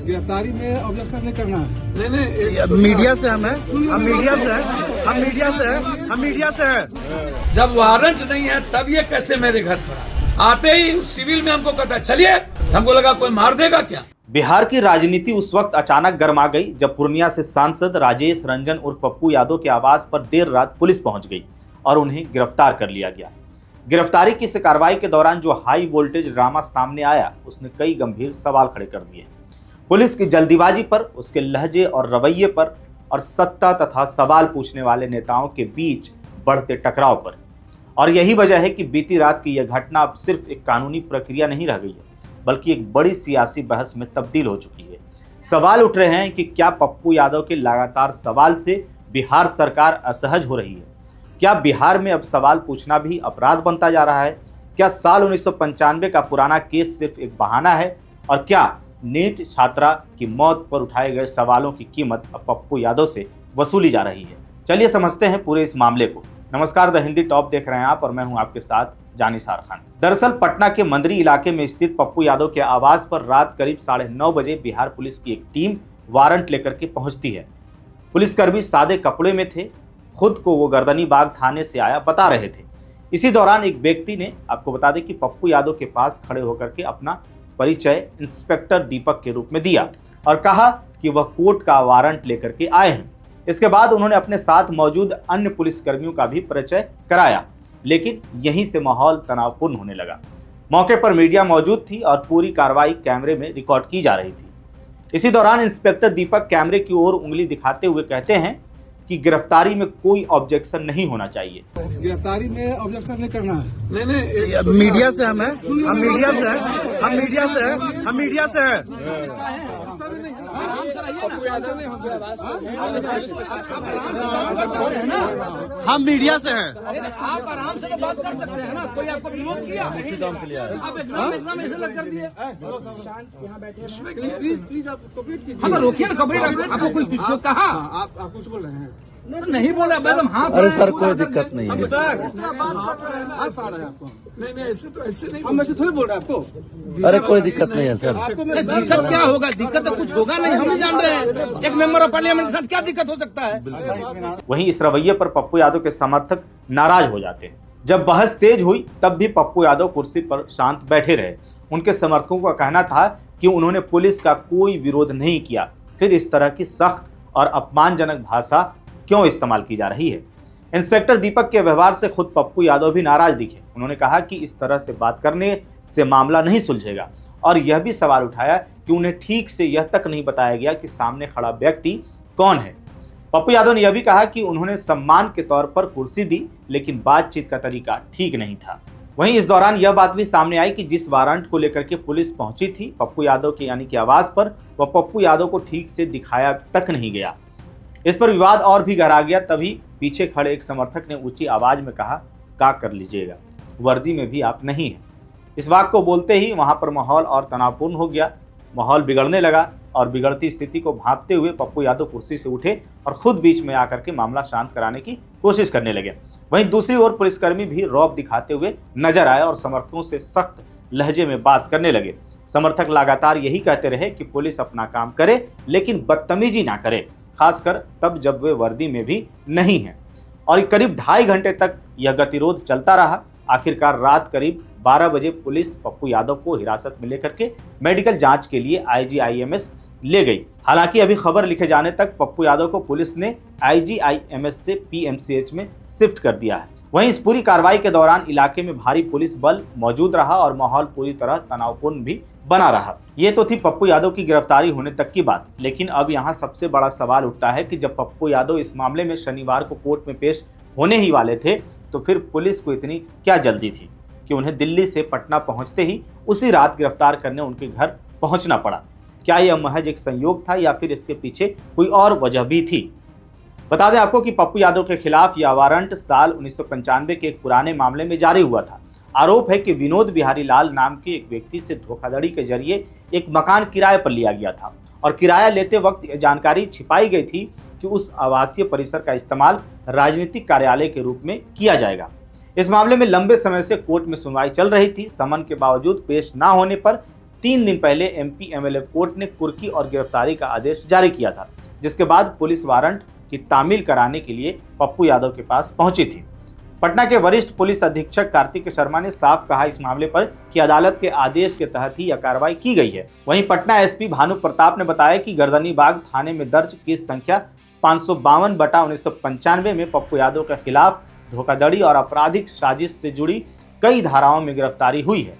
गिरफ्तारी में ऑब्जेक्शन नहीं करना है। नहीं मीडिया से हम मीडिया से हैं। जब वारंट नहीं है तब ये कैसे मेरे घर पर आते ही सिविल में हमको कहता चलिए, हमको लगा कोई मार देगा क्या। बिहार की राजनीति उस वक्त अचानक गर्मा गई जब पूर्णिया से सांसद राजेश रंजन उर्फ पप्पू यादव के आवास पर देर रात पुलिस पहुंच गई और उन्हें गिरफ्तार कर लिया गया। गिरफ्तारी की इस कार्रवाई के दौरान जो हाई वोल्टेज ड्रामा सामने आया उसने कई गंभीर सवाल खड़े कर दिए। पुलिस की जल्दीबाजी पर, उसके लहजे और रवैये पर और सत्ता तथा सवाल पूछने वाले नेताओं के बीच बढ़ते टकराव पर। और यही वजह है कि बीती रात की यह घटना अब सिर्फ एक कानूनी प्रक्रिया नहीं रह गई है, बल्कि एक बड़ी सियासी बहस में तब्दील हो चुकी है। सवाल उठ रहे हैं कि क्या पप्पू यादव के लगातार सवाल से बिहार सरकार असहज हो रही है? क्या बिहार में अब सवाल पूछना भी अपराध बनता जा रहा है? क्या साल 1995 का पुराना केस सिर्फ एक बहाना है? और क्या नीट छात्रा की मौत पर उठाए गए सवालों की कीमत अब पप्पू यादव से वसूली जा रही है? चलिए समझते हैं पूरे इस मामले को। नमस्कार, द हिंदी टॉप देख रहे हैं आप और मैं हूं आपके साथ जानिसार खान। दरअसल पटना के मंदरी इलाके में स्थित पप्पू यादव के आवास पर रात करीब 9:30 बजे बिहार पुलिस की एक टीम वारंट लेकर के पहुंचती है। पुलिसकर्मी सादे कपड़े में थे, खुद को वो गर्दनी बाग थाने से आया बता रहे थे। इसी दौरान एक व्यक्ति ने, आपको बता दें कि पप्पू यादव के पास खड़े होकर के अपना परिचय इंस्पेक्टर दीपक के रूप में दिया और कहा कि वह कोर्ट का वारंट लेकर के आए हैं। इसके बाद उन्होंने अपने साथ मौजूद अन्य पुलिसकर्मियों का भी परिचय कराया, लेकिन यहीं से माहौल तनावपूर्ण होने लगा। मौके पर मीडिया मौजूद थी और पूरी कार्रवाई कैमरे में रिकॉर्ड की जा रही थी। इसी दौरान इंस्पेक्टर दीपक कैमरे की ओर उंगली दिखाते हुए कहते हैं कि गिरफ्तारी में कोई ऑब्जेक्शन नहीं होना चाहिए। गिरफ्तारी में ऑब्जेक्शन नहीं करना है। नहीं मीडिया से हम मीडिया से हैं। हम मीडिया से हैं। आप आराम से बात कर सकते हैं ना, कोई आपको विरोध किया? आप एकदम ऐसे लग कर दिए। प्लीज आप कॉपरेट कीजिए। हाँ तो रोकिए ना, कॉपरेट। आपको कोई कुछ कहा? आप कुछ बोल रहे हैं? नहीं बोला मैडम। हाँ अरे सर कोई दिक्कत नहीं है। इस तरह बात कर रहे हैं, आप आ रहे हैं आपको। नहीं ऐसे नहीं। हम ऐसे थोड़ी बोल रहे हैं आपको। अरे कोई दिक्कत नहीं है सर। दिक्कत क्या होगा? दिक्कत तो कुछ होगा नहीं, हम जान रहे हैं। एक मेंबर ऑफ पार्लियामेंट के साथ क्या दिक्कत हो सकता है? वहीं इस रवैये पर पप्पू यादव के समर्थक नाराज हो जाते हैं। जब बहस तेज हुई तब भी पप्पू यादव कुर्सी पर शांत बैठे रहे। उनके समर्थकों का कहना था कि उन्होंने पुलिस का कोई विरोध नहीं किया, फिर इस तरह की सख्त और अपमानजनक भाषा क्यों इस्तेमाल की जा रही है? इंस्पेक्टर दीपक के व्यवहार से खुद पप्पू यादव भी नाराज दिखे। उन्होंने कहा कि इस तरह से बात करने से मामला नहीं सुलझेगा और यह भी सवाल उठाया कि उन्हें ठीक से यह तक नहीं बताया गया कि सामने खड़ा व्यक्ति कौन है। पप्पू यादव ने यह भी कहा कि उन्होंने सम्मान के तौर पर कुर्सी दी, लेकिन बातचीत का तरीका ठीक नहीं था। वहीं इस दौरान यह बात भी सामने आई कि जिस वारंट को लेकर के पुलिस पहुंची थी पप्पू यादव के यानी कि आवास पर, वह पप्पू यादव को ठीक से दिखाया तक नहीं गया। इस पर विवाद और भी गहरा गया। तभी पीछे खड़े एक समर्थक ने ऊंची आवाज में कहा, क्या कर लीजिएगा, वर्दी में भी आप नहीं हैं। इस बात को बोलते ही वहां पर माहौल और तनावपूर्ण हो गया। माहौल बिगड़ने लगा और बिगड़ती स्थिति को भांपते हुए पप्पू यादव कुर्सी से उठे और खुद बीच में आकर के मामला शांत कराने की कोशिश करने लगे। वहीं दूसरी ओर पुलिसकर्मी भी रौब दिखाते हुए नजर आए और समर्थकों से सख्त लहजे में बात करने लगे। समर्थक लगातार यही कहते रहे कि पुलिस अपना काम करे लेकिन बदतमीजी ना करे, खासकर तब जब वे वर्दी में भी नहीं हैं। और करीब 2.5 घंटे तक यह गतिरोध चलता रहा। आखिरकार रात करीब 12 बजे पुलिस पप्पू यादव को हिरासत में लेकर के मेडिकल जांच के लिए IGIMS ले गई। हालांकि अभी खबर लिखे जाने तक पप्पू यादव को पुलिस ने IGIMS से PMCH में शिफ्ट कर दिया है। वहीं इस पूरी कार्रवाई के दौरान इलाके में भारी पुलिस बल मौजूद रहा और माहौल पूरी तरह तनावपूर्ण भी बना रहा। ये तो थी पप्पू यादव की गिरफ्तारी होने तक की बात, लेकिन अब यहाँ सबसे बड़ा सवाल उठता है कि जब पप्पू यादव इस मामले में शनिवार को कोर्ट में पेश होने ही वाले थे तो फिर पुलिस को इतनी क्या जल्दी थी कि उन्हें दिल्ली से पटना पहुंचते ही उसी रात गिरफ्तार करने उनके घर पहुंचना पड़ा? क्या यह महज एक संयोग था या फिर इसके पीछे कोई और वजह भी थी? बता दें आपको कि पप्पू यादव के खिलाफ यह वारंट साल 1995 के एक पुराने मामले में जारी हुआ था। आरोप है कि विनोद बिहारी लाल नाम के एक व्यक्ति से धोखाधड़ी के जरिए एक मकान किराए पर लिया गया था और किराया लेते वक्त यह जानकारी छिपाई गई थी कि उस आवासीय परिसर का इस्तेमाल राजनीतिक कार्यालय के रूप में किया जाएगा। इस मामले में लंबे समय से कोर्ट में सुनवाई चल रही थी। समन के बावजूद पेश न होने पर 3 दिन पहले एमपी एमएलए कोर्ट ने कुर्की और गिरफ्तारी का आदेश जारी किया था, जिसके बाद पुलिस वारंट की तामील कराने के लिए पप्पू यादव के पास पहुंची थी। पटना के वरिष्ठ पुलिस अधीक्षक कार्तिक शर्मा ने साफ कहा इस मामले पर कि अदालत के आदेश के तहत ही यह कार्रवाई की गई है। वहीं पटना एसपी भानु प्रताप ने बताया कि गर्दनीबाग थाने में दर्ज केस संख्या 552/1995 में पप्पू यादव के खिलाफ धोखाधड़ी और आपराधिक साजिश से जुड़ी कई धाराओं में गिरफ्तारी हुई है।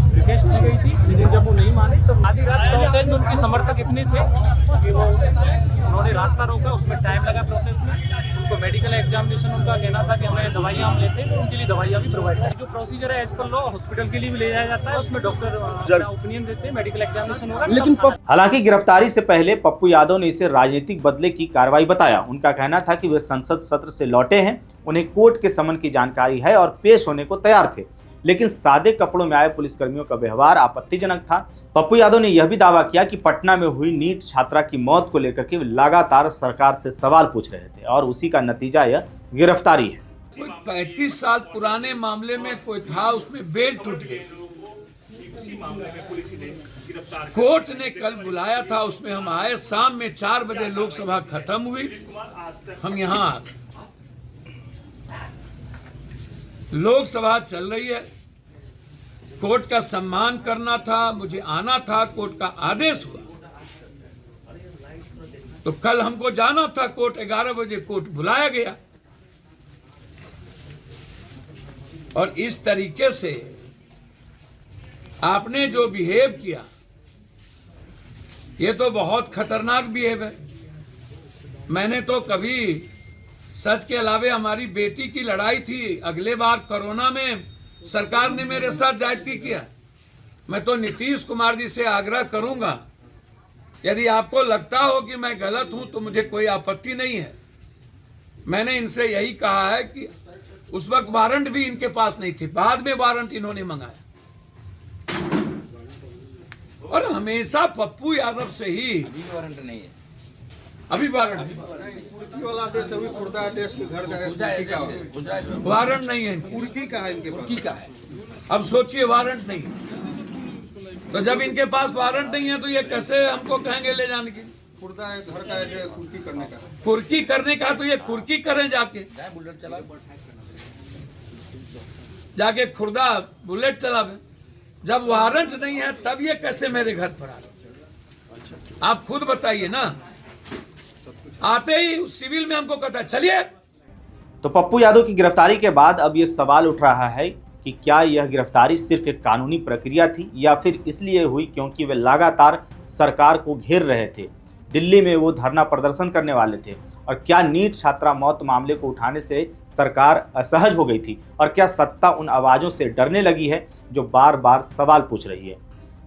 रिक्वेस्ट की गई थी, लेकिन जब वो नहीं माने तो आधी रात प्रोसेस में उनके समर्थक इतने थे कि वो उन्होंने रास्ता रोका, उसमें टाइम लगा प्रोसेस में। उनको मेडिकल एग्जामिनेशन उनका कहना था कि हमें दवाइयाँ हम लेते हैं तो उनके लिए दवाइयाँ भी प्रोवाइड करें। जो प्रोसीजर है एज पर लॉ हॉस्पिटल के लिए भी ले जाया जाता है, उसमें डॉक्टर ओपिनियन देते हैं, मेडिकल एग्जामिनेशन होगा। लेकिन हालांकि गिरफ्तारी से पहले पप्पू यादव ने इसे राजनीतिक बदले की कार्रवाई बताया। उनका कहना था कि वे संसद सत्र से लौटे हैं, उन्हें कोर्ट के समन की जानकारी है और पेश होने को तैयार थे, लेकिन सादे कपड़ों में आए पुलिसकर्मियों का व्यवहार आपत्तिजनक था। पप्पू यादव ने यह भी दावा किया कि पटना में हुई नीट छात्रा की मौत को लेकर के वे लगातार सरकार से सवाल पूछ रहे थे और उसी का नतीजा यह गिरफ्तारी है। कोई 35 साल पुराने मामले में कोई था, उसमें बेल टूट गई। कोर्ट ने कल बुलाया था, उसमें हम आए। शाम में 4 बजे लोकसभा खत्म हुई, हम यहाँ आ गए। लोकसभा चल रही है, कोर्ट का सम्मान करना था, मुझे आना था, कोर्ट का आदेश हुआ तो कल हमको जाना था कोर्ट। 11 बजे कोर्ट बुलाया गया और इस तरीके से आपने जो बिहेव किया ये तो बहुत खतरनाक बिहेव है। मैंने तो कभी सच के अलावे हमारी बेटी की लड़ाई थी, अगले बार कोरोना में सरकार ने मेरे साथ ज्यादती किया। मैं तो नीतीश कुमार जी से आग्रह करूंगा, यदि आपको लगता हो कि मैं गलत हूं तो मुझे कोई आपत्ति नहीं है। मैंने इनसे यही कहा है कि उस वक्त वारंट भी इनके पास नहीं थे, बाद में वारंट इन्होंने मंगाया। और हमेशा पप्पू यादव से ही वारंट नहीं है, अभी वारंट वाला आदेश अभी खुर्दा आदेश के घर का वारंट नहीं है, कुर्की का है इनके पास। का है। अब सोचिए वारंट नहीं है। तो जब इनके पास वारंट नहीं है तो ये कैसे हमको कहेंगे ले जाने की? खुर्दा है घर का एड्रेस कुर्की करने का। कुर्की करने का तो ये कुर्की करें जाके, बुलेट चला जाके खुर्दा बुलेट चलावे। जब वारंट नहीं है तब ये कैसे मेरे घर पर आ रहे? आप खुद बताइए ना। आते ही सिविल में हमको कहता है चलिए। तो पप्पू यादव की गिरफ्तारी के बाद अब ये सवाल उठ रहा है कि क्या यह गिरफ्तारी सिर्फ एक कानूनी प्रक्रिया थी या फिर इसलिए हुई क्योंकि वे लगातार सरकार को घेर रहे थे। दिल्ली में वो धरना प्रदर्शन करने वाले थे और क्या नीट छात्रा मौत मामले को उठाने से सरकार असहज हो गई थी और क्या सत्ता उन आवाज़ों से डरने लगी है जो बार बार सवाल पूछ रही है।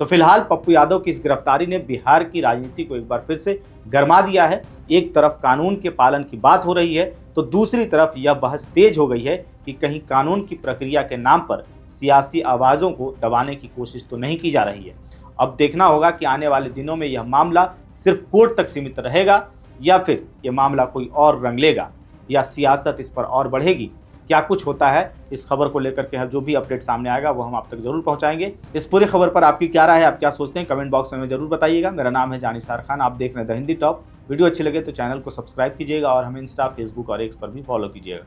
तो फिलहाल पप्पू यादव की इस गिरफ्तारी ने बिहार की राजनीति को एक बार फिर से गरमा दिया है। एक तरफ कानून के पालन की बात हो रही है तो दूसरी तरफ यह बहस तेज हो गई है कि कहीं कानून की प्रक्रिया के नाम पर सियासी आवाज़ों को दबाने की कोशिश तो नहीं की जा रही है। अब देखना होगा कि आने वाले दिनों में यह मामला सिर्फ कोर्ट तक सीमित रहेगा या फिर यह मामला कोई और रंग लेगा या सियासत इस पर और बढ़ेगी। क्या कुछ होता है इस खबर को लेकर के जो भी अपडेट सामने आएगा वो हम आप तक जरूर पहुंचाएंगे। इस पूरी खबर पर आपकी क्या राय है, आप क्या सोचते हैं, कमेंट बॉक्स में हमें जरूर बताइएगा। मेरा नाम है जानिसार खान, आप देख रहे हैं द हिंदी टॉप। वीडियो अच्छी लगे तो चैनल को सब्सक्राइब कीजिएगा और हमें इंस्टा, फेसबुक और एक्स पर भी फॉलो कीजिएगा।